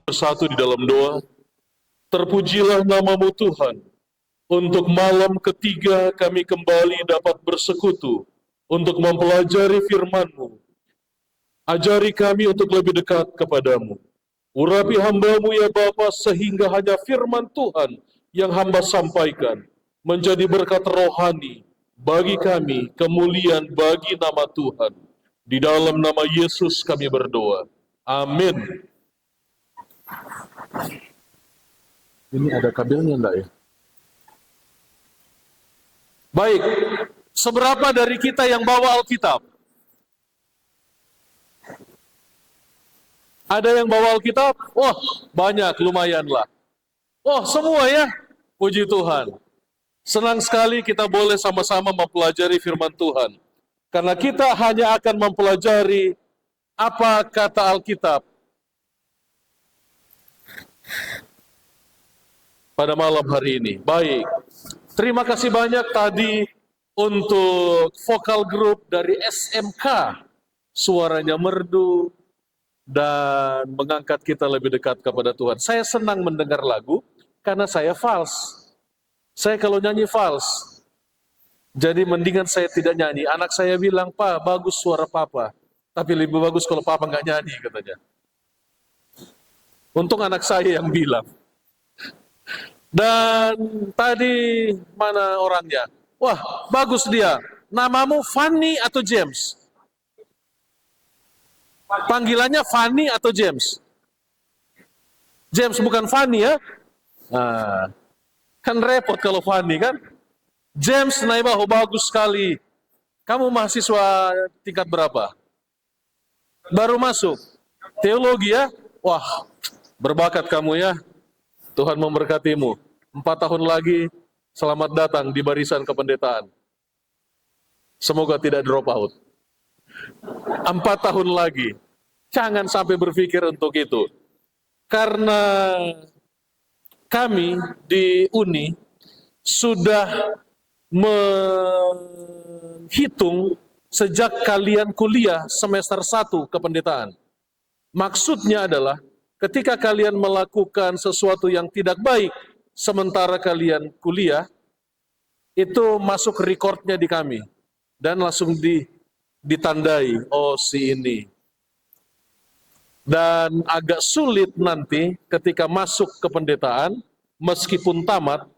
bersatu di dalam doa. Terpujilah nama-Mu Tuhan. Untuk malam ketiga kami kembali dapat bersekutu untuk mempelajari firman-Mu. Ajari kami untuk lebih dekat kepadamu. Urapi hamba-Mu ya Bapa, sehingga hanya firman Tuhan yang hamba sampaikan menjadi berkat rohani bagi kami, kemuliaan bagi nama Tuhan. Di dalam nama Yesus kami berdoa. Amin. Ini ada kabelnya enggak ya? Baik, seberapa dari kita yang bawa Alkitab? Ada yang bawa Alkitab? Wah, banyak, lumayan lah. Oh, semua ya? Puji Tuhan. Senang sekali kita boleh sama-sama mempelajari firman Tuhan. Karena kita hanya akan mempelajari apa kata Alkitab pada malam hari ini. Baik, terima kasih banyak tadi untuk vokal group dari SMK. Suaranya merdu dan mengangkat kita lebih dekat kepada Tuhan. Saya senang mendengar lagu karena saya fals. Saya kalau nyanyi fals. Jadi mendingan saya tidak nyanyi. Anak saya bilang, "Pak, bagus suara Papa. Tapi lebih bagus kalau Papa nggak nyanyi," katanya. Untung anak saya yang bilang. Dan tadi mana orangnya? Wah, bagus dia. Namamu Fanny atau James? Panggilannya Fanny atau James? James bukan Fanny ya? Nah, kan repot kalau Fanny kan? James Naibaho, bagus sekali. Kamu mahasiswa tingkat berapa? Baru masuk. Teologi ya? Wah, berbakat kamu ya. Tuhan memberkatimu. 4 tahun lagi, selamat datang di barisan kependetaan. Semoga tidak drop out. 4 tahun lagi. Jangan sampai berpikir untuk itu. Karena kami di Uni sudah menghitung sejak kalian kuliah semester 1 kependetaan. Maksudnya adalah ketika kalian melakukan sesuatu yang tidak baik sementara kalian kuliah, itu masuk recordnya di kami. Dan langsung ditandai, oh si ini. Dan agak sulit nanti ketika masuk ke pendeta meskipun tamat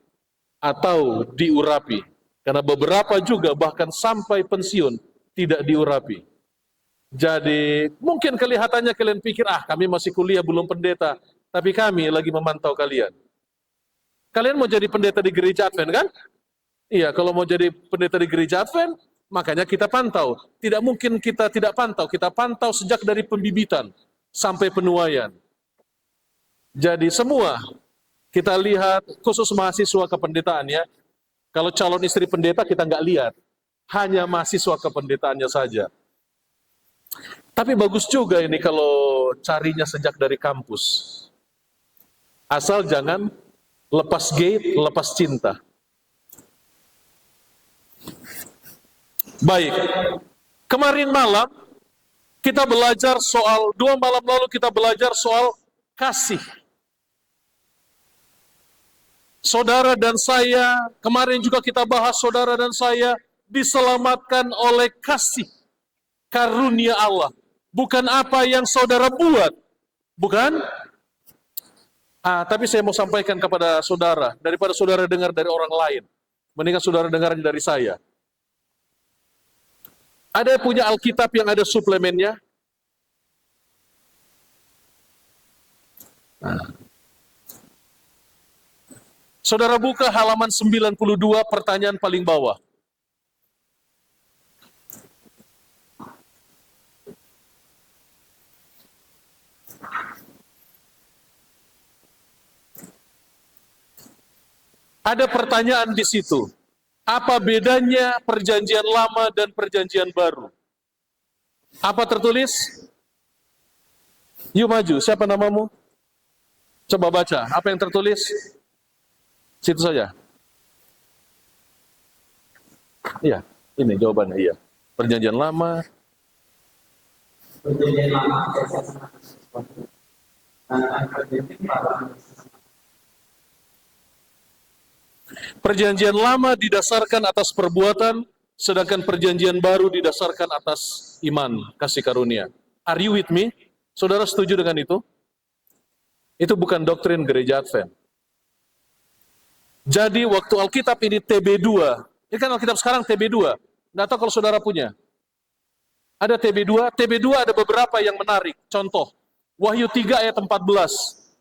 atau diurapi. Karena beberapa juga bahkan sampai pensiun tidak diurapi. Jadi mungkin kelihatannya kalian pikir, kami masih kuliah belum pendeta. Tapi kami lagi memantau kalian. Kalian mau jadi pendeta di gereja Advent kan? Iya, kalau mau jadi pendeta di gereja Advent, makanya kita pantau. Tidak mungkin kita tidak pantau. Kita pantau sejak dari pembibitan sampai penuaian. Jadi semua kita lihat, khusus mahasiswa kependetaan ya. Kalau calon istri pendeta kita nggak lihat. Hanya mahasiswa kependetaannya saja. Tapi bagus juga ini kalau carinya sejak dari kampus. Asal jangan lepas gate, lepas cinta. Baik, kemarin malam kita belajar soal, 2 malam lalu kita belajar soal kasih. Saudara dan saya, kemarin juga kita bahas saudara dan saya diselamatkan oleh kasih karunia Allah. Bukan apa yang saudara buat, bukan? Tapi saya mau sampaikan kepada saudara, daripada saudara dengar dari orang lain, mendingan saudara dengar dari saya. Ada yang punya Alkitab yang ada suplemennya? Saudara buka halaman 92, pertanyaan paling bawah. Ada pertanyaan di situ. Apa bedanya perjanjian lama dan perjanjian baru? Apa tertulis? Yuk maju, siapa namamu? Coba baca, apa yang tertulis? Situ saja. Iya, ini jawabannya, iya. Perjanjian lama. Perjanjian lama. Perjanjian lama didasarkan atas perbuatan, sedangkan perjanjian baru didasarkan atas iman, kasih karunia. Are you with me? Saudara setuju dengan itu? Itu bukan doktrin gereja Advent. Jadi waktu Alkitab ini TB2, ini kan Alkitab sekarang TB2, nggak tahu kalau saudara punya. Ada TB2, TB2 ada beberapa yang menarik. Contoh, Wahyu 3 ayat 14.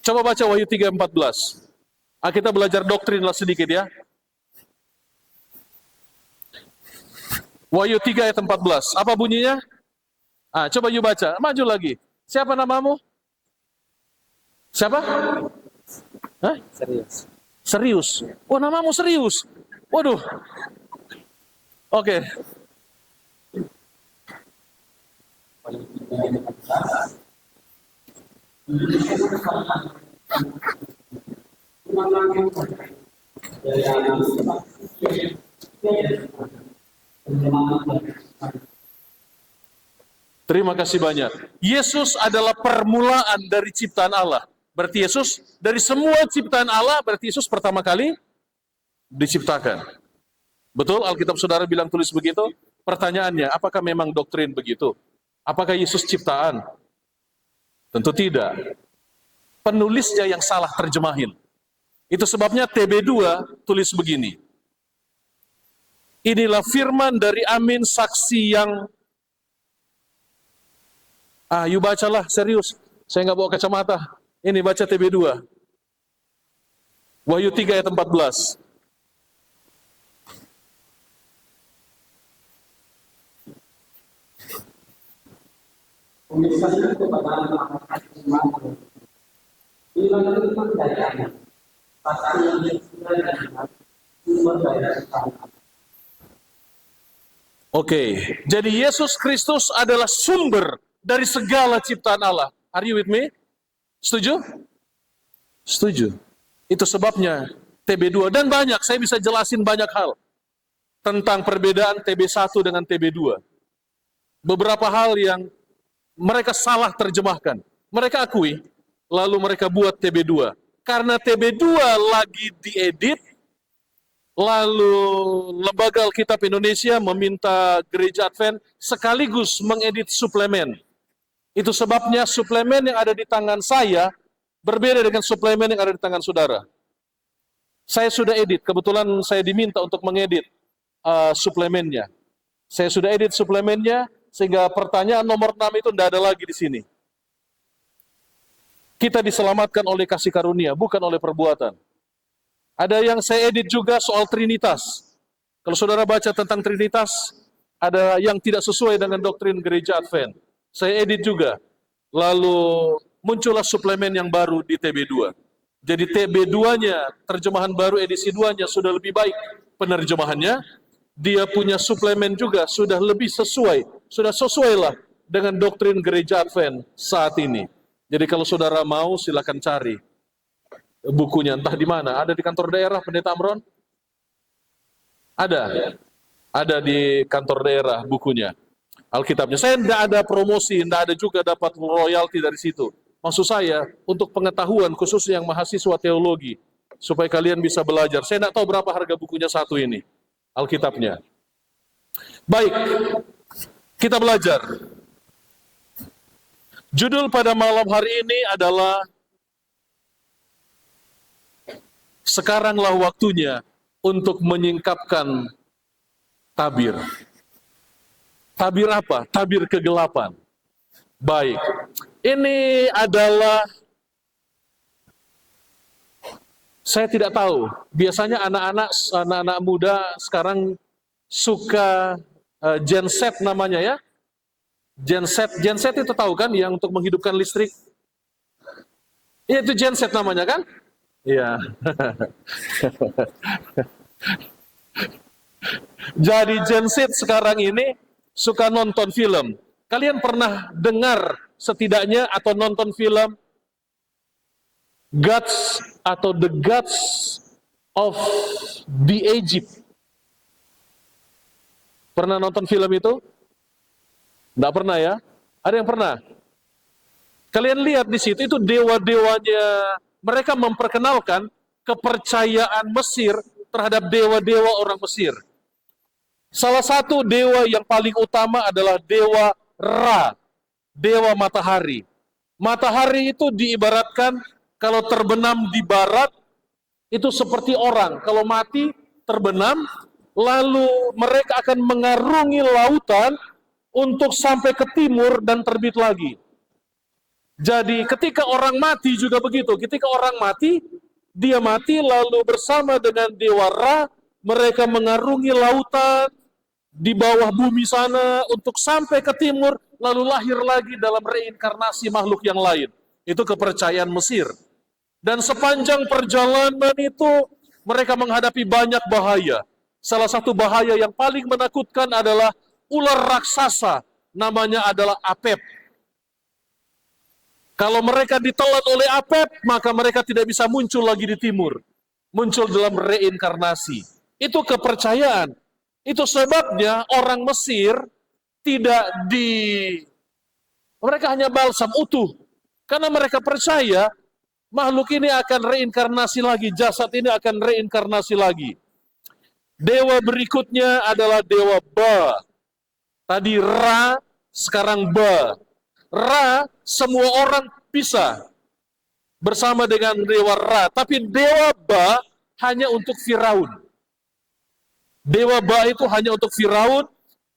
Coba baca Wahyu 3 ayat 14. Kita belajar doktrin lah sedikit ya. Wahyu 3 ayat 14. Apa bunyinya? Coba yuk baca. Maju lagi. Siapa namamu? Siapa? Hah? Serius. Oh, namamu Serius. Waduh. Oke. Terima kasih banyak. Yesus adalah permulaan dari ciptaan Allah. Berarti Yesus dari semua ciptaan Allah, berarti Yesus pertama kali diciptakan. Betul? Alkitab saudara bilang tulis begitu? Pertanyaannya, apakah memang doktrin begitu? Apakah Yesus ciptaan? Tentu tidak. Penulisnya yang salah terjemahin. Itu sebabnya TB2 tulis begini. Inilah firman dari Amin, saksi yang... yuk bacalah, serius. Saya nggak bawa kacamata. Ini baca TB2. Wahyu 3 ayat 14. Oke, jadi Yesus Kristus adalah sumber dari segala ciptaan Allah. Are you with me? Setuju? Setuju. Itu sebabnya TB2 dan banyak, saya bisa jelasin banyak hal tentang perbedaan TB1 dengan TB2. Beberapa hal yang mereka salah terjemahkan. Mereka akui, lalu mereka buat TB2. Karena TB2 lagi diedit, lalu Lembaga Alkitab Indonesia meminta Gereja Advent sekaligus mengedit suplemen. Itu sebabnya suplemen yang ada di tangan saya berbeda dengan suplemen yang ada di tangan saudara. Saya sudah edit, kebetulan saya diminta untuk mengedit suplemennya. Saya sudah edit suplemennya, sehingga pertanyaan nomor 6 itu tidak ada lagi di sini. Kita diselamatkan oleh kasih karunia, bukan oleh perbuatan. Ada yang saya edit juga soal Trinitas. Kalau saudara baca tentang Trinitas, ada yang tidak sesuai dengan doktrin Gereja Advent. Saya edit juga. Lalu muncullah suplemen yang baru di TB2. Jadi TB2-nya, terjemahan baru edisi 2-nya sudah lebih baik penerjemahannya. Dia punya suplemen juga sudah lebih sesuai. Sudah sesuai lah dengan doktrin Gereja Advent saat ini. Jadi kalau saudara mau silakan cari bukunya, entah di mana. Ada di kantor daerah Pendeta Amron? Ada. Ada di kantor daerah bukunya. Alkitabnya. Saya tidak ada promosi, tidak ada juga dapat royalti dari situ. Maksud saya, untuk pengetahuan khususnya yang mahasiswa teologi, supaya kalian bisa belajar. Saya tidak tahu berapa harga bukunya satu ini, Alkitabnya. Baik, kita belajar. Judul pada malam hari ini adalah sekaranglah waktunya untuk menyingkapkan tabir. Tabir apa? Tabir kegelapan. Baik, ini adalah, saya tidak tahu, biasanya anak-anak muda sekarang suka Gen Z namanya ya. Gen Z itu tahu kan, yang untuk menghidupkan listrik? Iya, itu Gen Z namanya kan? Iya. Jadi Gen Z sekarang ini suka nonton film. Kalian pernah dengar setidaknya atau nonton film Gods atau The Gods of the Egypt? Pernah nonton film itu? Tidak pernah ya? Ada yang pernah? Kalian lihat di situ itu dewa-dewanya, mereka memperkenalkan kepercayaan Mesir terhadap dewa-dewa orang Mesir. Salah satu dewa yang paling utama adalah dewa Ra, dewa matahari. Matahari itu diibaratkan kalau terbenam di barat itu seperti orang. Kalau mati terbenam, lalu mereka akan mengarungi lautan untuk sampai ke timur dan terbit lagi. Jadi ketika orang mati juga begitu. Ketika orang mati, dia mati lalu bersama dengan dewa Ra, mereka mengarungi lautan di bawah bumi sana untuk sampai ke timur, lalu lahir lagi dalam reinkarnasi makhluk yang lain. Itu kepercayaan Mesir. Dan sepanjang perjalanan itu mereka menghadapi banyak bahaya. Salah satu bahaya yang paling menakutkan adalah ular raksasa, namanya adalah Apep. Kalau mereka ditelan oleh Apep, maka mereka tidak bisa muncul lagi di timur. Muncul dalam reinkarnasi. Itu kepercayaan. Itu sebabnya orang Mesir mereka hanya balsam utuh. Karena mereka percaya makhluk ini akan reinkarnasi lagi, jasad ini akan reinkarnasi lagi. Dewa berikutnya adalah dewa Ba. Tadi Ra, sekarang Ba. Ra, semua orang bisa bersama dengan dewa Ra. Tapi dewa Ba hanya untuk Firaun. Dewa Ba itu hanya untuk Firaun.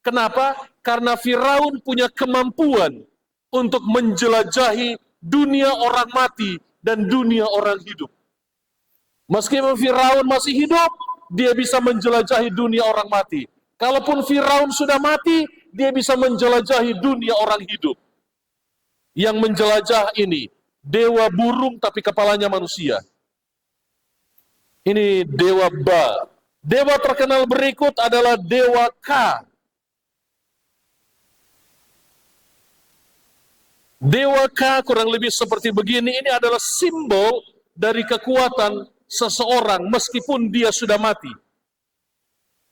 Kenapa? Karena Firaun punya kemampuan untuk menjelajahi dunia orang mati dan dunia orang hidup. Meskipun Firaun masih hidup, dia bisa menjelajahi dunia orang mati. Kalaupun Firaun sudah mati, dia bisa menjelajahi dunia orang hidup. Yang menjelajah ini, dewa burung tapi kepalanya manusia. Ini dewa Ba. Dewa terkenal berikut adalah dewa Ka. Dewa Ka kurang lebih seperti begini, ini adalah simbol dari kekuatan seseorang meskipun dia sudah mati.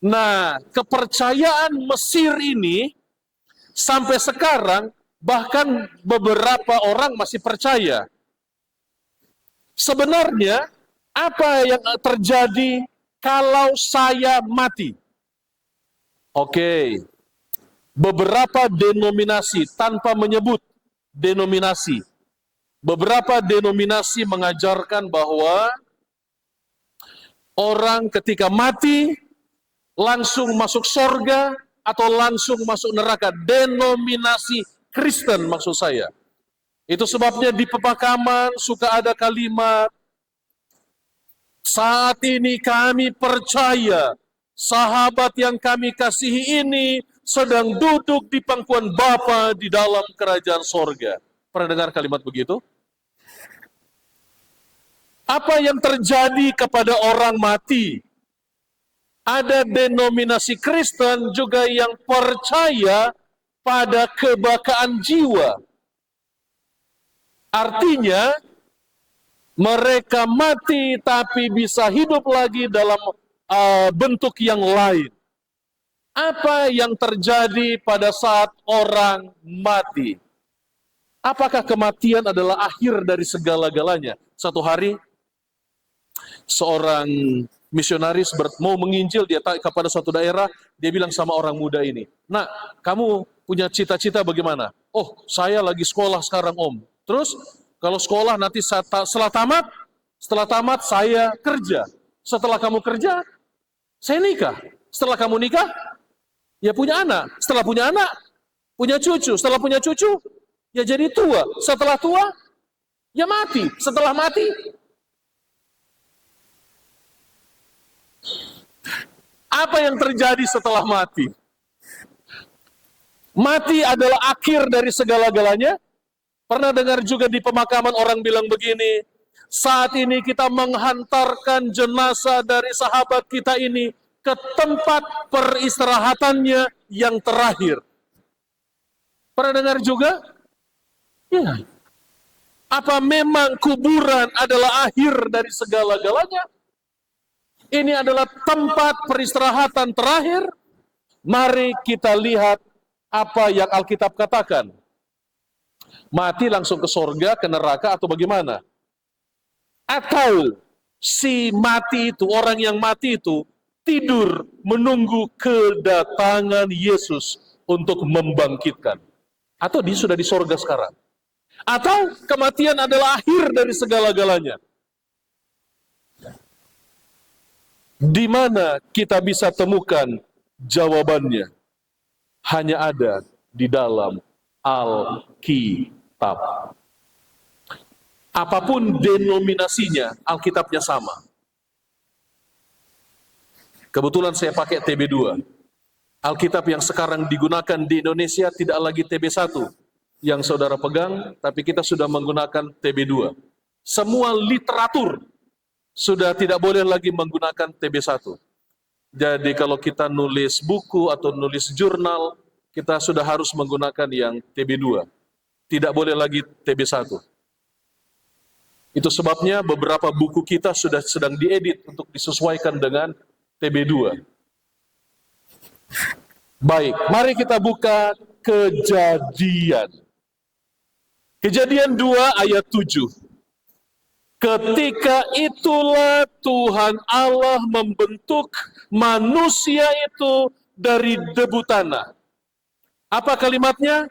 Nah, kepercayaan Mesir ini sampai sekarang bahkan beberapa orang masih percaya. Sebenarnya apa yang terjadi kalau saya mati? Oke. Beberapa denominasi tanpa menyebut denominasi. Beberapa denominasi mengajarkan bahwa orang ketika mati langsung masuk surga atau langsung masuk neraka. Denominasi Kristen maksud saya. Itu sebabnya di pemakaman suka ada kalimat, saat ini kami percaya sahabat yang kami kasihi ini sedang duduk di pangkuan Bapa di dalam kerajaan sorga. Pernah dengar kalimat begitu? Apa yang terjadi kepada orang mati? Ada denominasi Kristen juga yang percaya pada kebakaan jiwa. Artinya, mereka mati tapi bisa hidup lagi dalam bentuk yang lain. Apa yang terjadi pada saat orang mati? Apakah kematian adalah akhir dari segala-galanya? Satu hari, seorang misionaris mau menginjil, dia kepada suatu daerah, dia bilang sama orang muda ini, "Nak, kamu punya cita-cita bagaimana?" "Oh, saya lagi sekolah sekarang, Om." "Terus, kalau sekolah nanti setelah tamat saya kerja. Setelah kamu kerja, saya nikah. Setelah kamu nikah, ya punya anak. Setelah punya anak, punya cucu. Setelah punya cucu, ya jadi tua. Setelah tua, ya mati. Setelah mati, apa yang terjadi setelah mati? Mati adalah akhir dari segala-galanya. Pernah dengar juga di pemakaman orang bilang begini, saat ini kita menghantarkan jenazah dari sahabat kita ini ke tempat peristirahatannya yang terakhir. Pernah dengar juga? Ya. Apa memang kuburan adalah akhir dari segala-galanya? Ini adalah tempat peristirahatan terakhir. Mari kita lihat apa yang Alkitab katakan. Mati langsung ke sorga, ke neraka, atau bagaimana? Atau si mati itu, orang yang mati itu, tidur menunggu kedatangan Yesus untuk membangkitkan. Atau dia sudah di sorga sekarang. Atau kematian adalah akhir dari segala-galanya. Di mana kita bisa temukan jawabannya? Hanya ada di dalam Alkitab. Apapun denominasinya, Alkitabnya sama. Kebetulan saya pakai TB2. Alkitab yang sekarang digunakan di Indonesia tidak lagi TB1 yang saudara pegang, tapi kita sudah menggunakan TB2. Semua literatur sudah tidak boleh lagi menggunakan TB1. Jadi kalau kita nulis buku atau nulis jurnal, kita sudah harus menggunakan yang TB2. Tidak boleh lagi TB1. Itu sebabnya beberapa buku kita sudah sedang diedit untuk disesuaikan dengan TB2. Baik, mari kita buka Kejadian. Kejadian 2 ayat 7. Ketika itulah Tuhan Allah membentuk manusia itu dari debu tanah. Apa kalimatnya?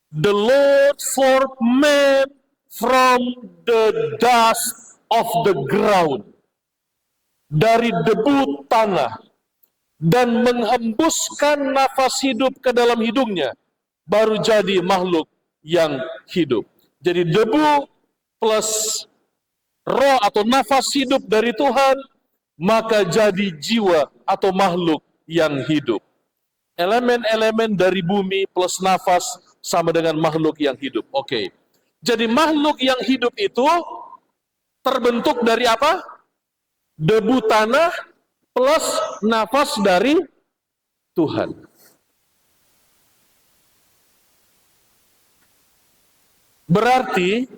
The Lord formed man from the dust of the ground. Dari debu tanah. Dan menghembuskan nafas hidup ke dalam hidungnya. Baru jadi makhluk yang hidup. Jadi debu plus roh atau nafas hidup dari Tuhan, maka jadi jiwa atau makhluk yang hidup. Elemen-elemen dari bumi plus nafas sama dengan makhluk yang hidup. Oke. Jadi makhluk yang hidup itu terbentuk dari apa? Debu tanah plus nafas dari Tuhan. Berarti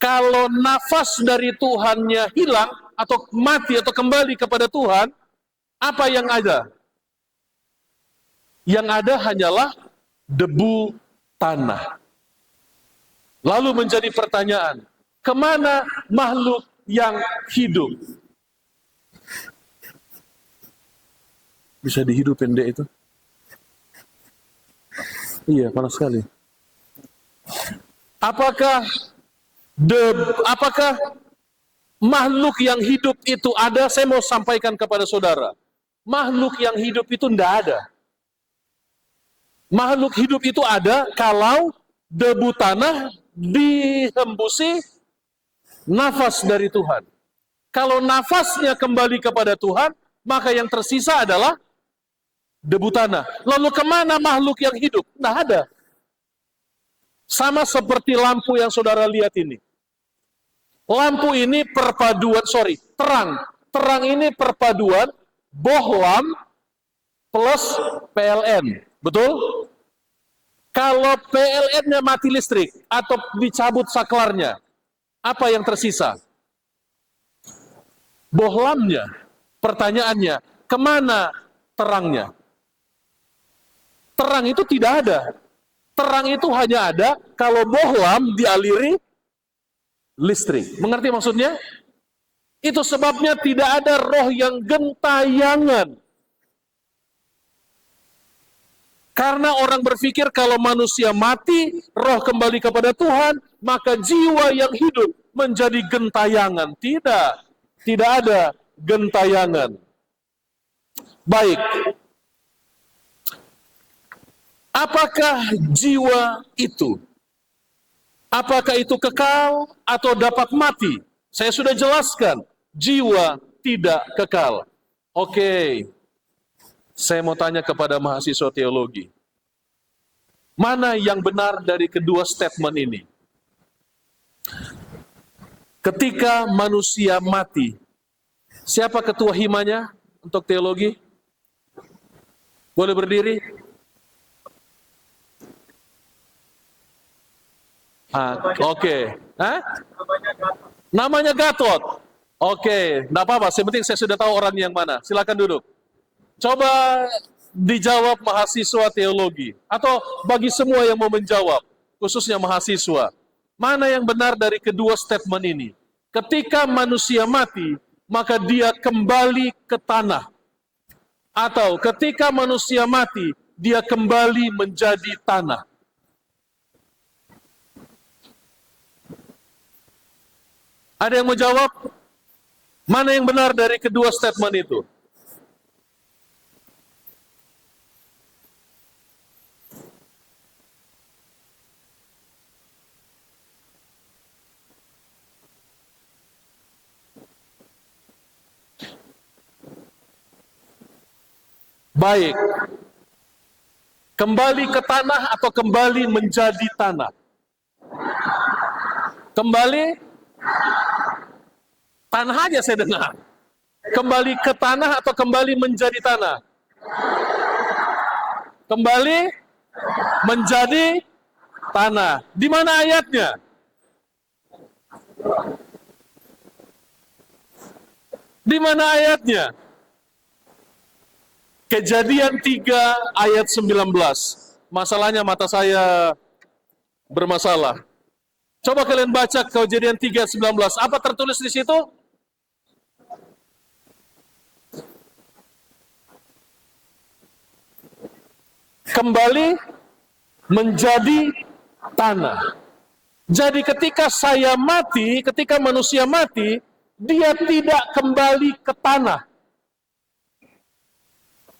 kalau nafas dari Tuhannya hilang atau mati atau kembali kepada Tuhan, apa yang ada? Yang ada hanyalah debu tanah. Lalu menjadi pertanyaan, kemana makhluk yang hidup? Bisa dihidupin dek itu? Iya, panas sekali. Apakah makhluk yang hidup itu ada? Saya mau sampaikan kepada saudara. Makhluk yang hidup itu tidak ada. Makhluk hidup itu ada kalau debu tanah dihembusi nafas dari Tuhan. Kalau nafasnya kembali kepada Tuhan, maka yang tersisa adalah debu tanah. Lalu kemana makhluk yang hidup? Tidak ada. Sama seperti lampu yang saudara lihat ini. Lampu ini terang. Terang ini perpaduan bohlam plus PLN. Betul? Kalau PLN-nya mati listrik atau dicabut saklarnya, apa yang tersisa? Bohlamnya. Pertanyaannya, kemana terangnya? Terang itu tidak ada. Terang itu hanya ada kalau bohlam dialiri listrik. Mengerti maksudnya? Itu sebabnya tidak ada roh yang gentayangan. Karena orang berpikir kalau manusia mati, roh kembali kepada Tuhan, maka jiwa yang hidup menjadi gentayangan. Tidak. Tidak ada gentayangan. Baik. Apakah jiwa itu? Apakah itu kekal atau dapat mati? Saya sudah jelaskan, jiwa tidak kekal. Oke, saya mau tanya kepada mahasiswa teologi. Mana yang benar dari kedua statement ini? Ketika manusia mati, siapa ketua himanya untuk teologi? Boleh berdiri? Oke. Namanya Gatot. Oke, enggak apa-apa. Yang penting saya sudah tahu orang yang mana. Silakan duduk. Coba dijawab mahasiswa teologi atau bagi semua yang mau menjawab, khususnya mahasiswa. Mana yang benar dari kedua statement ini? Ketika manusia mati, maka dia kembali ke tanah. Atau ketika manusia mati, dia kembali menjadi tanah. Ada yang mau jawab? Mana yang benar dari kedua statement itu? Baik. Kembali ke tanah atau kembali menjadi tanah? Kembali tanah aja saya dengar. Kembali ke tanah atau kembali menjadi tanah? Kembali menjadi tanah. Di mana ayatnya? Di mana ayatnya? Kejadian 3 ayat 19. Masalahnya mata saya bermasalah. Coba kalian baca Kejadian 3 ayat 19. Apa tertulis di situ? Kembali menjadi tanah. Jadi ketika saya mati, ketika manusia mati, dia tidak kembali ke tanah.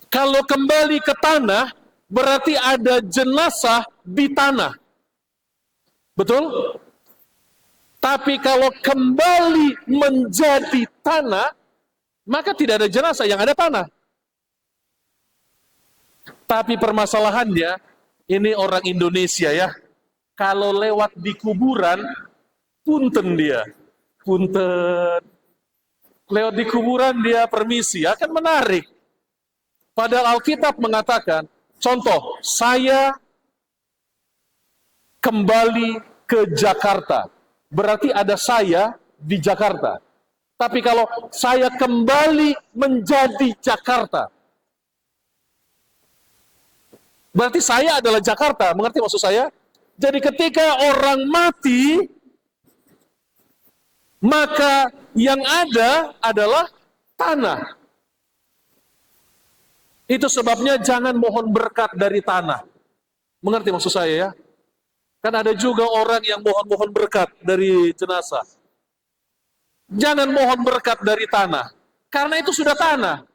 Kalau kembali ke tanah, berarti ada jenazah di tanah. Betul? Tapi kalau kembali menjadi tanah, maka tidak ada jenazah, yang ada tanah. Tapi permasalahannya, ini orang Indonesia ya, kalau lewat di kuburan, punten dia. Punten. Lewat di kuburan dia permisi, akan menarik. Padahal Alkitab mengatakan, contoh, saya kembali ke Jakarta. Berarti ada saya di Jakarta. Tapi kalau saya kembali menjadi Jakarta, berarti saya adalah Jakarta. Mengerti maksud saya? Jadi ketika orang mati, maka yang ada adalah tanah. Itu sebabnya jangan mohon berkat dari tanah. Mengerti maksud saya ya? Kan ada juga orang yang mohon-mohon berkat dari jenazah. Jangan mohon berkat dari tanah. Karena itu sudah tanah.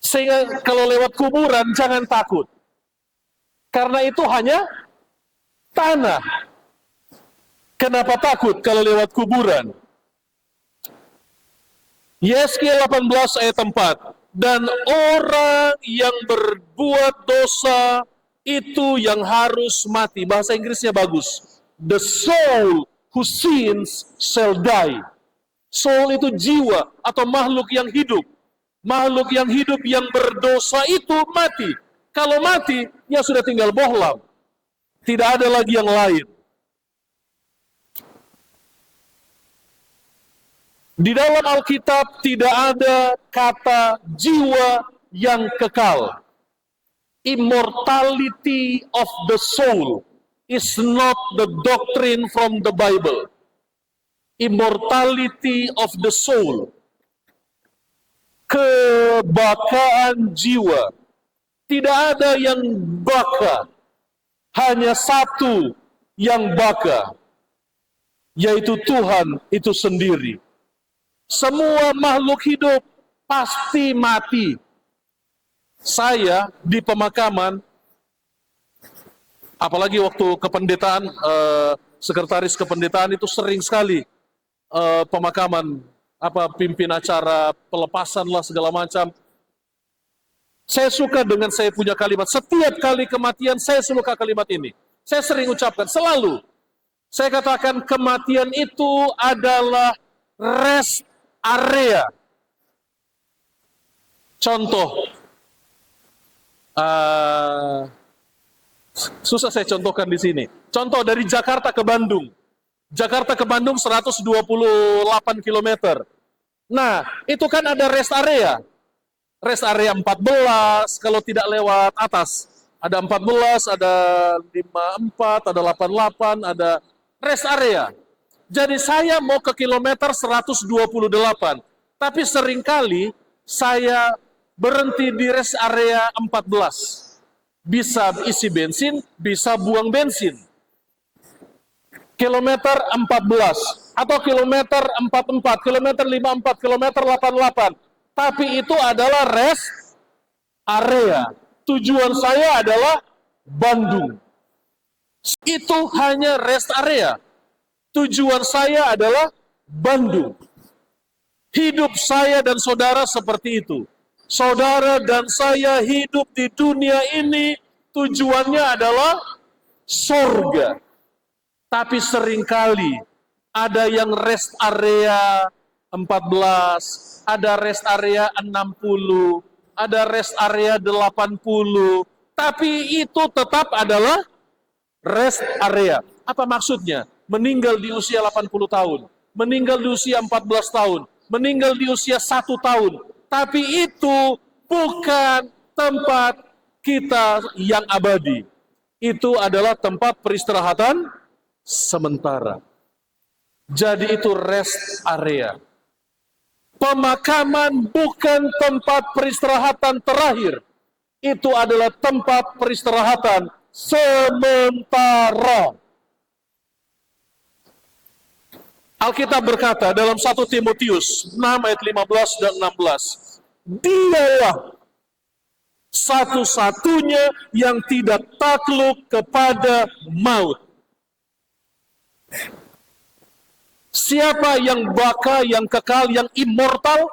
Sehingga kalau lewat kuburan jangan takut. Karena itu hanya tanah. Kenapa takut kalau lewat kuburan? Yeskiel 18 ayat 4. Dan orang yang berbuat dosa itu yang harus mati. Bahasa Inggrisnya bagus. The soul who sins shall die. Soul itu jiwa atau makhluk yang hidup. Makhluk yang hidup yang berdosa itu mati. Kalau mati, ya sudah tinggal bohlam. Tidak ada lagi yang lain. Di dalam Alkitab tidak ada kata jiwa yang kekal. Immortality of the soul is not the doctrine from the Bible. Immortality of the soul. Kebakaan jiwa. Tidak ada yang baka. Hanya satu yang baka. Yaitu Tuhan itu sendiri. Semua makhluk hidup pasti mati. Saya di pemakaman, apalagi waktu kependetaan, sekretaris kependetaan itu sering sekali pemakaman, pimpin acara pelepasan lah segala macam. Saya suka dengan saya punya kalimat. Setiap kali kematian saya suka kalimat ini. Saya sering ucapkan selalu. Saya katakan kematian itu adalah rest area. Contoh, susah saya contohkan di sini. Contoh dari Jakarta ke Bandung. Jakarta ke Bandung 128 km. Nah, itu kan ada rest area. rest area 14, kalau tidak lewat atas. Ada 14, ada 54, ada 88, ada rest area. Jadi saya mau ke kilometer 128, tapi seringkali saya berhenti di rest area 14. Bisa isi bensin, bisa buang bensin. Kilometer 14, atau kilometer 44, kilometer 54, kilometer 88. Tapi itu adalah rest area. Tujuan saya adalah Bandung. Itu hanya rest area. Tujuan saya adalah Bandung. Hidup saya dan saudara seperti itu. Saudara dan saya hidup di dunia ini tujuannya adalah surga. Tapi seringkali ada yang rest area 14, ada rest area 60, ada rest area 80, tapi itu tetap adalah rest area. Apa maksudnya? Meninggal di usia 80 tahun, meninggal di usia 14 tahun, meninggal di usia 1 tahun. Tapi itu bukan tempat kita yang abadi. Itu adalah tempat peristirahatan sementara. Jadi itu rest area. Pemakaman bukan tempat peristirahatan terakhir. Itu adalah tempat peristirahatan sementara. Alkitab berkata dalam 1 Timotius 6 ayat 15 dan 16, Dialah satu-satunya yang tidak takluk kepada maut. Siapa yang baka, yang kekal, yang immortal?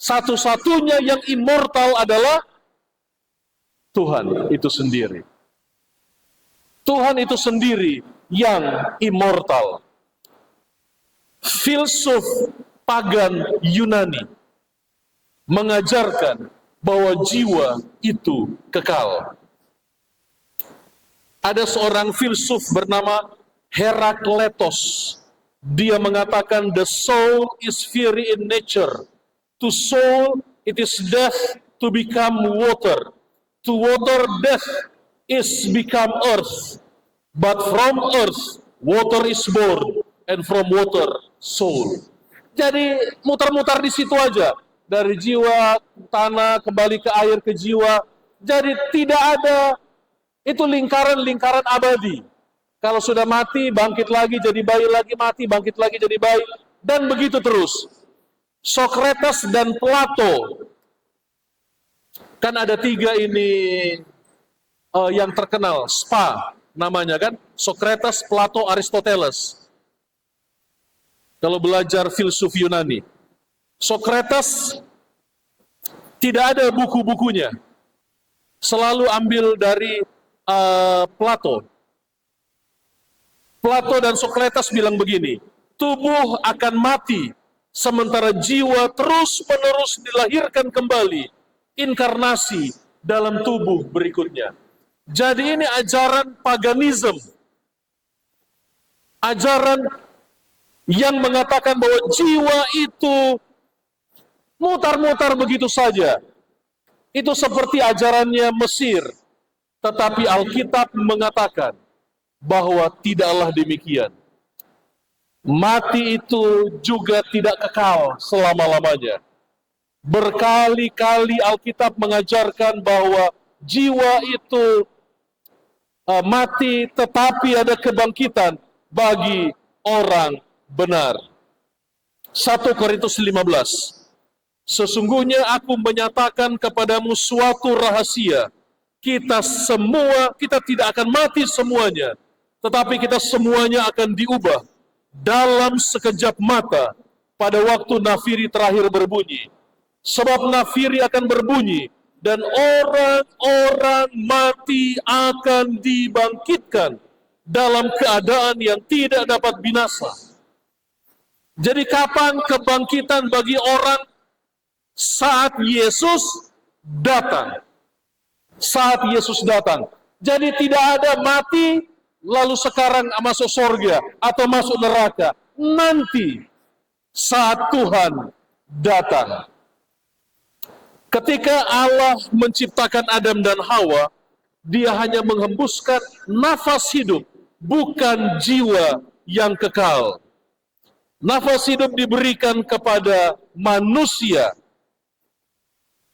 Satu-satunya yang immortal adalah Tuhan itu sendiri. Tuhan itu sendiri yang immortal. Filsuf pagan Yunani mengajarkan bahwa jiwa itu kekal. Ada seorang filsuf bernama Herakleitos. Dia mengatakan the soul is fiery in nature. To soul it is death to become water. To water death is become earth. But from earth water is born, and from water soul. Jadi mutar-mutar di situ aja. Dari jiwa, tanah, kembali ke air, ke jiwa. Jadi tidak ada, itu lingkaran-lingkaran abadi. Kalau sudah mati, bangkit lagi jadi bayi lagi, mati, bangkit lagi jadi bayi. Dan begitu terus. Socrates dan Plato. Kan ada 3 ini yang terkenal, SPA namanya kan. Socrates, Plato, Aristoteles. Kalau belajar filsuf Yunani. Socrates tidak ada buku-bukunya. Selalu ambil dari Plato. Plato dan Socrates bilang begini, tubuh akan mati, sementara jiwa terus-menerus dilahirkan kembali, inkarnasi dalam tubuh berikutnya. Jadi ini ajaran paganisme, ajaran yang mengatakan bahwa jiwa itu mutar-mutar begitu saja. Itu seperti ajarannya Mesir, tetapi Alkitab mengatakan bahwa tidaklah demikian. Mati itu juga tidak kekal selama-lamanya. Berkali-kali Alkitab mengajarkan bahwa jiwa itu mati, tetapi ada kebangkitan bagi orang benar. 1 Korintus 15. Sesungguhnya aku menyatakan kepadamu suatu rahasia. Kita tidak akan mati semuanya, tetapi kita semuanya akan diubah dalam sekejap mata pada waktu nafiri terakhir berbunyi. Sebab nafiri akan berbunyi dan orang-orang mati akan dibangkitkan dalam keadaan yang tidak dapat binasa. Jadi kapan kebangkitan bagi orang? Saat Yesus datang. Saat Yesus datang. Jadi tidak ada mati lalu sekarang masuk surga atau masuk neraka. Nanti saat Tuhan datang. Ketika Allah menciptakan Adam dan Hawa, Dia hanya menghembuskan nafas hidup, bukan jiwa yang kekal. Nafas hidup diberikan kepada manusia.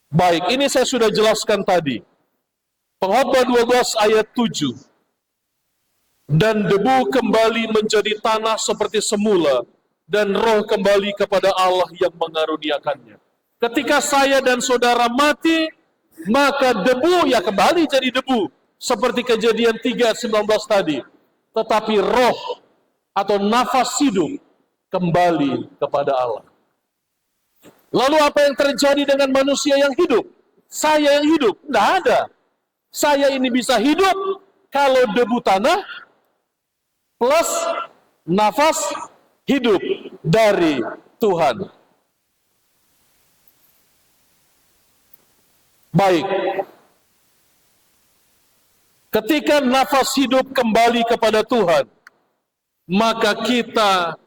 Baik, ini saya sudah jelaskan tadi. Pengkhotbah 12 ayat 7. Dan debu kembali menjadi tanah seperti semula, dan roh kembali kepada Allah yang mengaruniakannya. Ketika saya dan saudara mati, maka debu ya kembali jadi debu. Seperti Kejadian 3:19 tadi. Tetapi roh atau nafas hidup kembali kepada Allah. Lalu apa yang terjadi dengan manusia yang hidup? Saya yang hidup? Tidak ada. Saya ini bisa hidup kalau debu tanah plus nafas hidup dari Tuhan. Baik. Ketika nafas hidup kembali kepada Tuhan, maka kita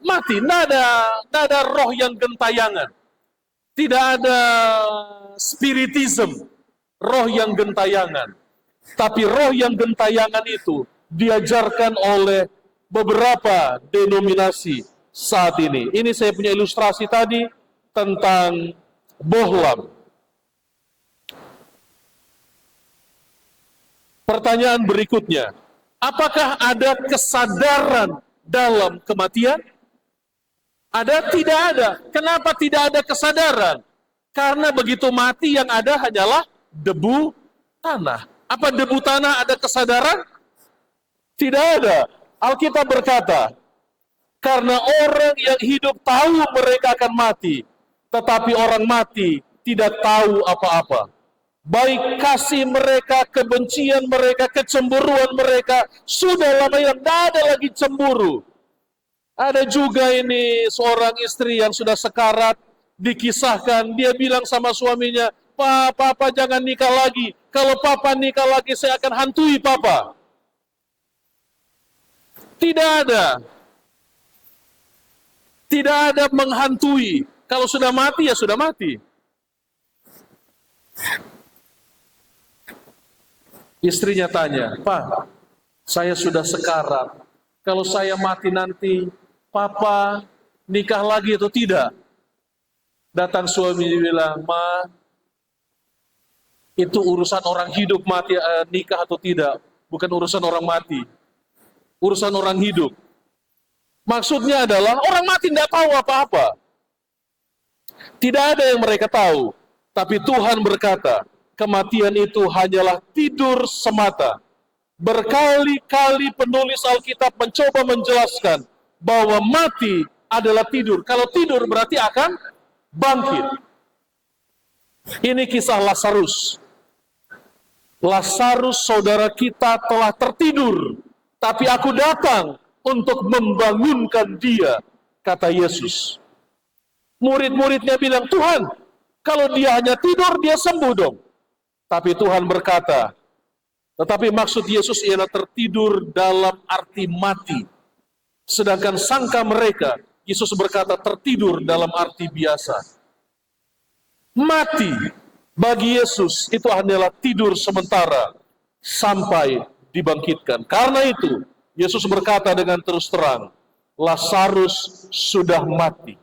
mati. Tidak ada roh yang gentayangan. Tidak ada spiritism, roh yang gentayangan. Tapi roh yang gentayangan itu diajarkan oleh beberapa denominasi saat ini. Ini saya punya ilustrasi tadi tentang bohlam. Pertanyaan berikutnya, apakah ada kesadaran dalam kematian? Ada? Tidak ada. Kenapa tidak ada kesadaran? Karena begitu mati yang ada hanyalah debu tanah. Apa debu tanah ada kesadaran? Tidak ada. Alkitab berkata, karena orang yang hidup tahu mereka akan mati, tetapi orang mati tidak tahu apa-apa. Baik kasih mereka, kebencian mereka, kecemburuan mereka, sudah lama yang tidak ada lagi cemburu. Ada juga ini seorang istri yang sudah sekarat, dikisahkan, dia bilang sama suaminya, Papa jangan nikah lagi. Kalau Papa nikah lagi, saya akan hantui Papa. Tidak ada. Tidak ada menghantui. Kalau sudah mati, ya sudah mati. Istrinya tanya, Pak, saya sudah sekarat. Kalau saya mati nanti, Papa nikah lagi atau tidak? Datang suami bilang, Ma, itu urusan orang hidup mati, nikah atau tidak. Bukan urusan orang mati. Urusan orang hidup. Maksudnya adalah orang mati tidak tahu apa-apa. Tidak ada yang mereka tahu. Tapi Tuhan berkata, kematian itu hanyalah tidur semata. Berkali-kali penulis Alkitab mencoba menjelaskan bahwa mati adalah tidur. Kalau tidur berarti akan bangkit. Ini kisah Lazarus. Lazarus saudara kita telah tertidur, tapi aku datang untuk membangunkan dia, kata Yesus. Murid-muridnya bilang, Tuhan, kalau dia hanya tidur, dia sembuh dong. Tapi Tuhan berkata, tetapi maksud Yesus ialah tertidur dalam arti mati. Sedangkan sangka mereka, Yesus berkata tertidur dalam arti biasa. Mati bagi Yesus itu hanyalah tidur sementara sampai dibangkitkan. Karena itu, Yesus berkata dengan terus terang, Lazarus sudah mati.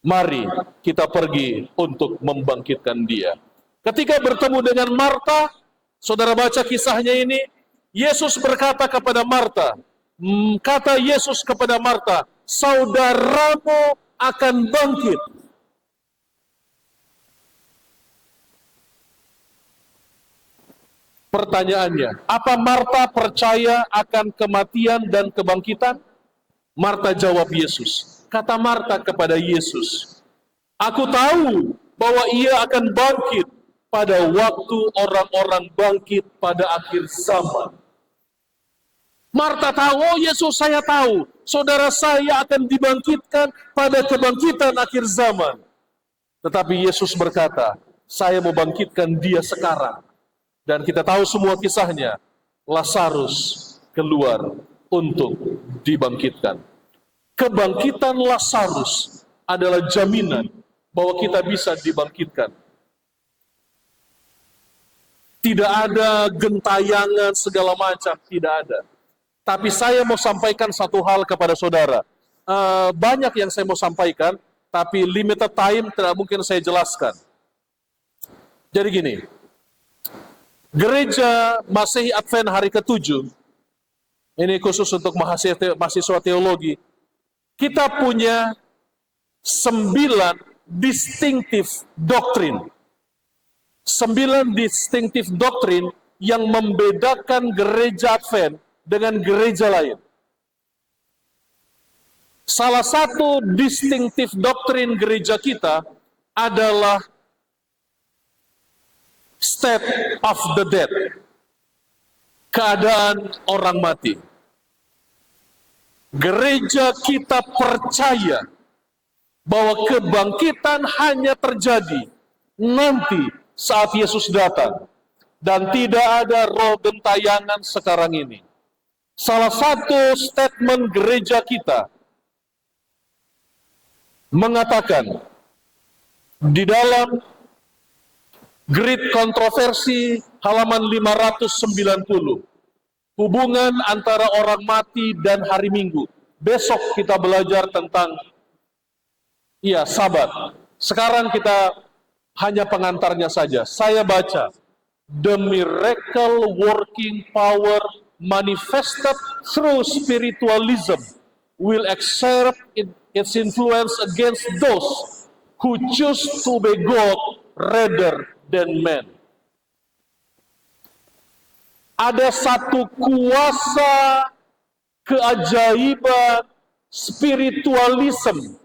Mari kita pergi untuk membangkitkan dia. Ketika bertemu dengan Marta, saudara baca kisahnya ini, Yesus berkata kepada Marta, kata Yesus kepada Marta, saudaramu akan bangkit. Pertanyaannya, apa Marta percaya akan kematian dan kebangkitan? Marta jawab Yesus. Kata Marta kepada Yesus, aku tahu bahwa ia akan bangkit pada waktu orang-orang bangkit pada akhir zaman. Marta tahu, oh Yesus saya tahu, saudara saya akan dibangkitkan pada kebangkitan akhir zaman. Tetapi Yesus berkata, saya mau bangkitkan dia sekarang. Dan kita tahu semua kisahnya, Lazarus keluar untuk dibangkitkan. Kebangkitan Lazarus adalah jaminan bahwa kita bisa dibangkitkan. Tidak ada gentayangan segala macam, tidak ada. Tapi saya mau sampaikan satu hal kepada saudara. Banyak yang saya mau sampaikan, tapi limited time tidak mungkin saya jelaskan. Jadi gini, Gereja Masehi Advent hari ke-7, ini khusus untuk mahasiswa teologi, kita punya 9 distinctive doktrin. 9 distinctive doktrin yang membedakan gereja Advent dengan gereja lain. Salah satu distinctive doktrin gereja kita adalah state of the dead, keadaan orang mati. Gereja kita percaya bahwa kebangkitan hanya terjadi nanti saat Yesus datang, dan tidak ada roh gentayangan sekarang ini. Salah satu statement gereja kita mengatakan di dalam Great Kontroversi halaman 590, hubungan antara orang mati dan hari Minggu. Besok kita belajar tentang Sabat. Sekarang kita hanya pengantarnya saja. Saya baca, the miracle working power manifested through spiritualism will exert its influence against those who choose to obey God rather than man. Ada satu kuasa keajaiban spiritualism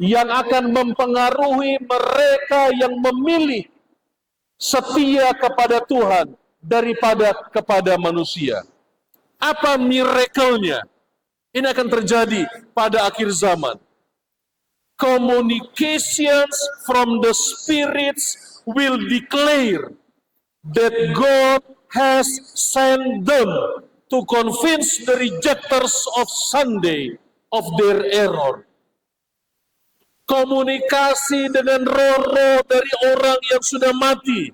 yang akan mempengaruhi mereka yang memilih setia kepada Tuhan daripada kepada manusia. Apa miracle-nya? Ini akan terjadi pada akhir zaman. Communications from the spirits will declare that God has sent them to convince the rejectors of Sunday of their error. Komunikasi dengan roh-roh dari orang yang sudah mati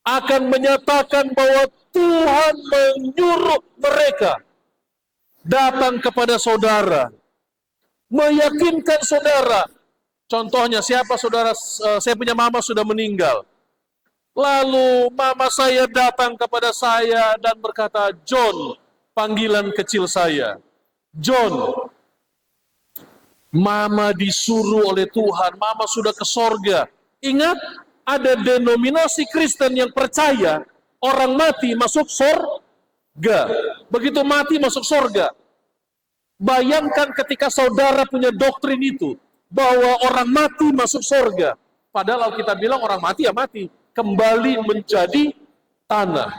akan menyatakan bahwa Tuhan menyuruh mereka datang kepada saudara, meyakinkan saudara. Contohnya, siapa saudara? Saya punya mama sudah meninggal. Lalu mama saya datang kepada saya dan berkata, John, panggilan kecil saya. John, mama disuruh oleh Tuhan, mama sudah ke sorga. Ingat, ada denominasi Kristen yang percaya orang mati masuk sorga. Begitu mati masuk sorga. Bayangkan ketika saudara punya doktrin itu, bahwa orang mati masuk sorga. Padahal kita bilang orang mati ya mati, kembali menjadi tanah.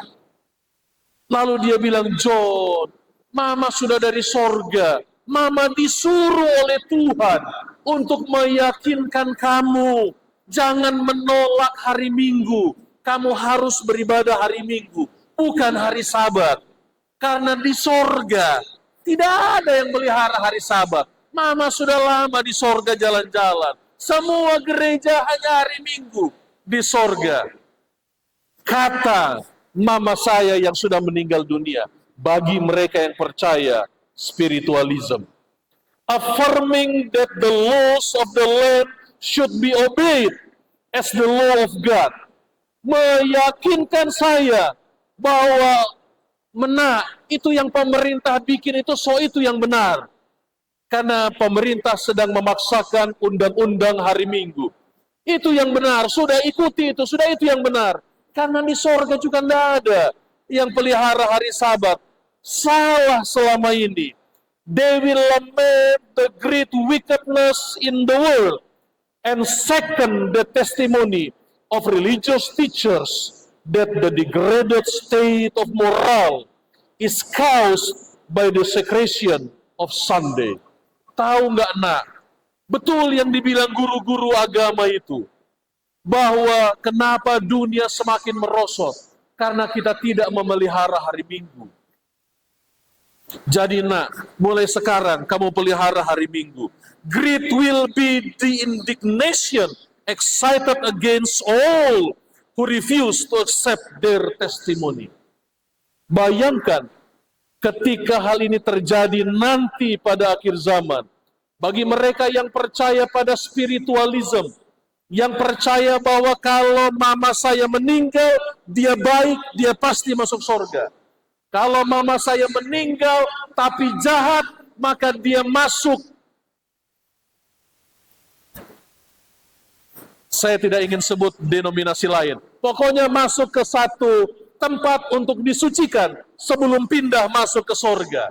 Lalu dia bilang, John, mama sudah dari sorga. Mama disuruh oleh Tuhan untuk meyakinkan kamu, jangan menolak hari Minggu. Kamu harus beribadah hari Minggu, bukan hari Sabat. Karena di sorga tidak ada yang melihara hari Sabat. Mama sudah lama di sorga jalan-jalan. Semua gereja hanya hari Minggu di sorga. Kata mama saya yang sudah meninggal dunia, bagi mereka yang percaya spiritualism, affirming that the laws of the land should be obeyed as the law of God. Meyakinkan saya bahwa itu yang pemerintah bikin itu yang benar. Karena pemerintah sedang memaksakan undang-undang hari Minggu. Itu yang benar, sudah ikuti itu, sudah itu yang benar. Karena di sorga juga tidak ada yang pelihara hari Sabat. Salah selama ini. They will lament the great wickedness in the world and second the testimony of religious teachers that the degraded state of moral is caused by the secretion of Sunday. Tahu nggak nak? Betul yang dibilang guru-guru agama itu. Bahwa kenapa dunia semakin merosot? Karena kita tidak memelihara hari Minggu. Jadi nak, mulai sekarang kamu pelihara hari Minggu. Great will be the indignation excited against all who refuse to accept their testimony. Bayangkan ketika hal ini terjadi nanti pada akhir zaman. Bagi mereka yang percaya pada spiritualism, yang percaya bahwa kalau mama saya meninggal, dia baik, dia pasti masuk surga. Kalau mama saya meninggal tapi jahat, maka dia masuk. Saya tidak ingin sebut denominasi lain. Pokoknya masuk ke satu tempat untuk disucikan sebelum pindah masuk ke surga.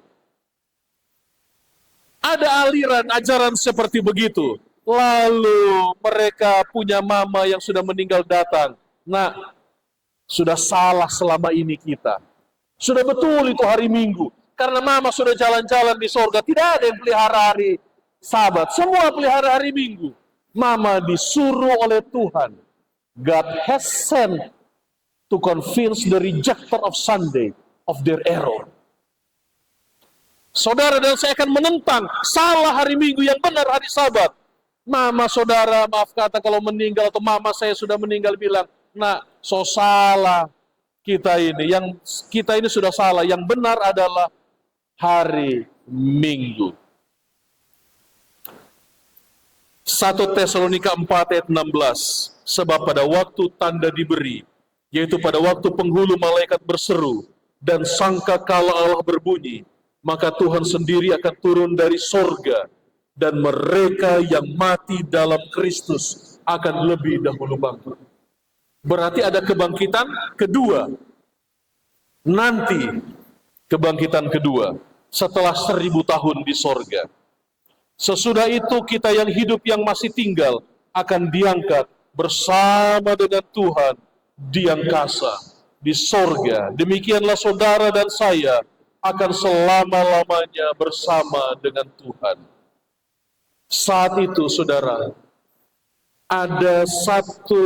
Ada aliran ajaran seperti begitu. Lalu mereka punya mama yang sudah meninggal datang. Nah, sudah salah selama ini kita. Sudah betul itu hari Minggu. Karena mama sudah jalan-jalan di surga. Tidak ada yang pelihara hari Sabat. Semua pelihara hari Minggu. Mama disuruh oleh Tuhan. God has sent to convince the rejecter of Sunday of their error. Saudara dan saya akan menentang salah hari Minggu, yang benar hari Sabat. Mama saudara, maaf kata kalau meninggal, atau mama saya sudah meninggal bilang, nah, so salah. Kita ini sudah salah. Yang benar adalah hari Minggu. 1 Tesalonika 4 ayat 16. Sebab pada waktu tanda diberi, yaitu pada waktu penghulu malaikat berseru dan sangkakala Allah berbunyi, maka Tuhan sendiri akan turun dari sorga, dan mereka yang mati dalam Kristus akan lebih dahulu bangkit. Berarti ada kebangkitan kedua. Nanti kebangkitan kedua setelah 1000 tahun di sorga. Sesudah itu kita yang hidup yang masih tinggal akan diangkat bersama dengan Tuhan di angkasa, di sorga. Demikianlah saudara dan saya akan selama-lamanya bersama dengan Tuhan. Saat itu saudara, ada satu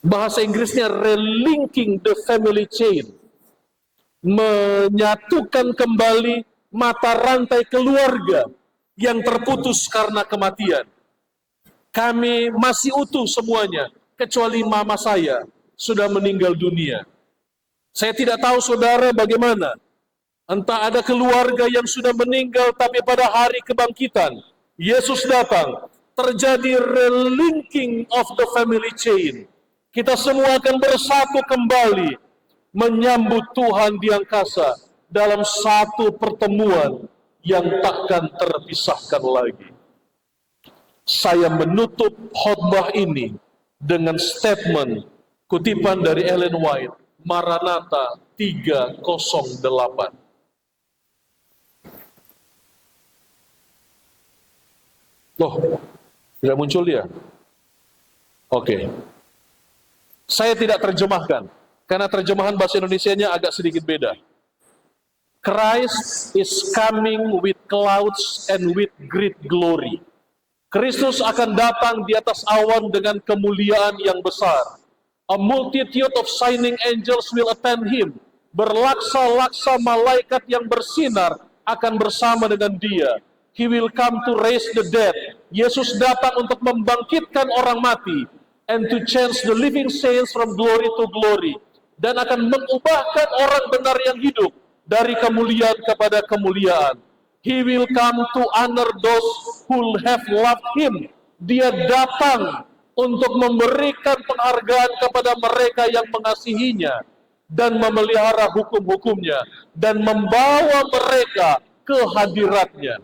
bahasa Inggrisnya relinking the family chain, menyatukan kembali mata rantai keluarga yang terputus karena kematian. Kami masih utuh semuanya, kecuali mama saya sudah meninggal dunia. Saya tidak tahu saudara bagaimana. Entah ada keluarga yang sudah meninggal, tapi pada hari kebangkitan, Yesus datang, terjadi relinking of the family chain. Kita semua akan bersatu kembali, menyambut Tuhan di angkasa, dalam satu pertemuan yang takkan terpisahkan lagi. Saya menutup khotbah ini dengan statement kutipan dari Ellen White, Maranatha 308. Loh, tidak muncul dia? Oke. Saya tidak terjemahkan, karena terjemahan bahasa Indonesianya agak sedikit beda. Christ is coming with clouds and with great glory. Kristus akan datang di atas awan dengan kemuliaan yang besar. A multitude of shining angels will attend him. Berlaksa-laksa malaikat yang bersinar akan bersama dengan dia. He will come to raise the dead. Yesus datang untuk membangkitkan orang mati. And to change the living saints from glory to glory. Dan akan mengubahkan orang benar yang hidup dari kemuliaan kepada kemuliaan. He will come to honor those who have loved him. Dia datang untuk memberikan penghargaan kepada mereka yang mengasihinya dan memelihara hukum-hukumnya dan membawa mereka ke hadiratnya.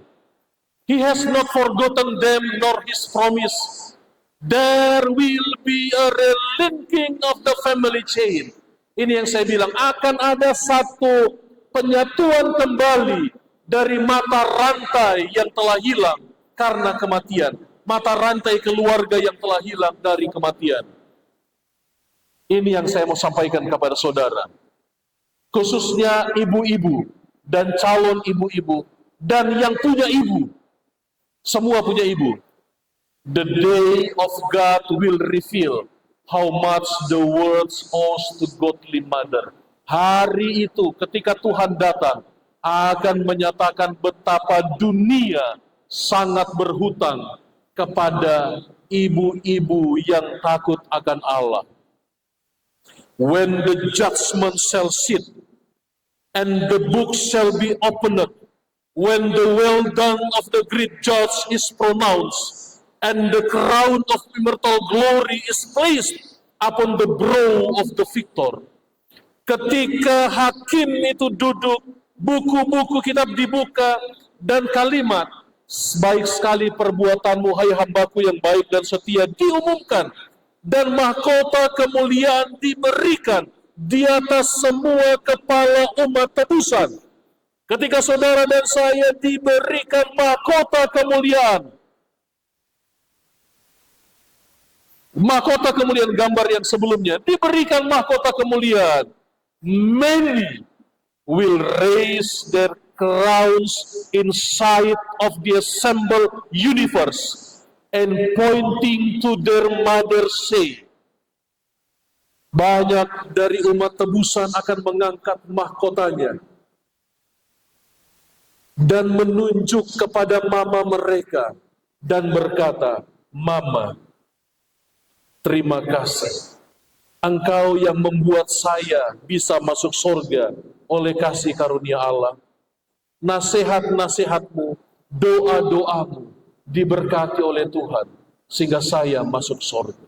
He has not forgotten them nor his promise. There will be a relinking of the family chain. Ini yang saya bilang, akan ada satu penyatuan kembali dari mata rantai yang telah hilang karena kematian. Mata rantai keluarga yang telah hilang dari kematian. Ini yang saya mau sampaikan kepada saudara. Khususnya ibu-ibu dan calon ibu-ibu dan yang punya ibu. Semua punya ibu. The day of God will reveal how much the world owes to godly mother. Hari itu ketika Tuhan datang akan menyatakan betapa dunia sangat berhutang kepada ibu-ibu yang takut akan Allah. When the judgment shall sit and the book shall be opened, when the well done of the great judge is pronounced, and the crown of immortal glory is placed upon the brow of the victor. Ketika hakim itu duduk, buku-buku kitab dibuka, dan kalimat, baik sekali perbuatanmu, hai hambaku yang baik dan setia, diumumkan, dan mahkota kemuliaan diberikan di atas semua kepala umat tebusan. Ketika saudara dan saya diberikan mahkota kemuliaan, gambar yang sebelumnya, diberikan mahkota kemuliaan, many will raise their crowns in sight of the assembled universe and pointing to their mother say. Banyak dari umat tebusan akan mengangkat mahkotanya dan menunjuk kepada mama mereka dan berkata, Mama, terima kasih. Engkau yang membuat saya bisa masuk surga oleh kasih karunia Allah. Nasihat-nasihatmu, doa-doamu diberkati oleh Tuhan sehingga saya masuk surga.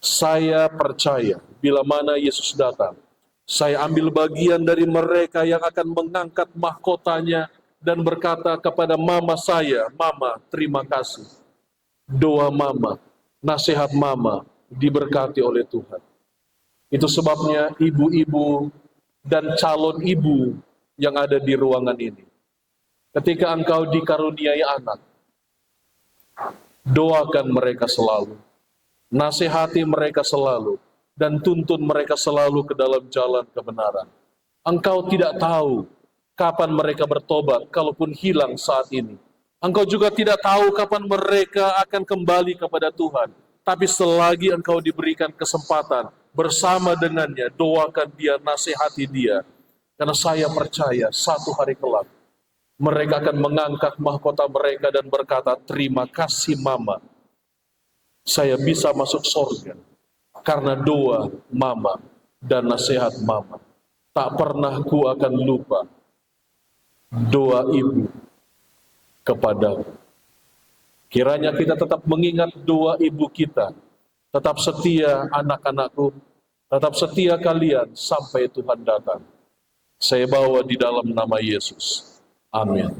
Saya percaya bila mana Yesus datang, saya ambil bagian dari mereka yang akan mengangkat mahkotanya dan berkata kepada mama saya, Mama, terima kasih. Doa mama, nasihat mama diberkati oleh Tuhan. Itu sebabnya ibu-ibu dan calon ibu yang ada di ruangan ini, ketika engkau dikaruniai anak, doakan mereka selalu, nasihati mereka selalu, dan tuntun mereka selalu ke dalam jalan kebenaran. Engkau tidak tahu kapan mereka bertobat, kalaupun hilang saat ini. Engkau juga tidak tahu kapan mereka akan kembali kepada Tuhan. Tapi selagi engkau diberikan kesempatan bersama dengannya, doakan dia, nasihati dia. Karena saya percaya satu hari kelak, mereka akan mengangkat mahkota mereka dan berkata, terima kasih mama, saya bisa masuk surga. Karena doa mama dan nasihat mama. Tak pernah ku akan lupa doa ibu kepadaku. Kiranya kita tetap mengingat doa ibu kita. Tetap setia anak-anakku, tetap setia kalian sampai Tuhan datang. Saya bawa di dalam nama Yesus. Amin.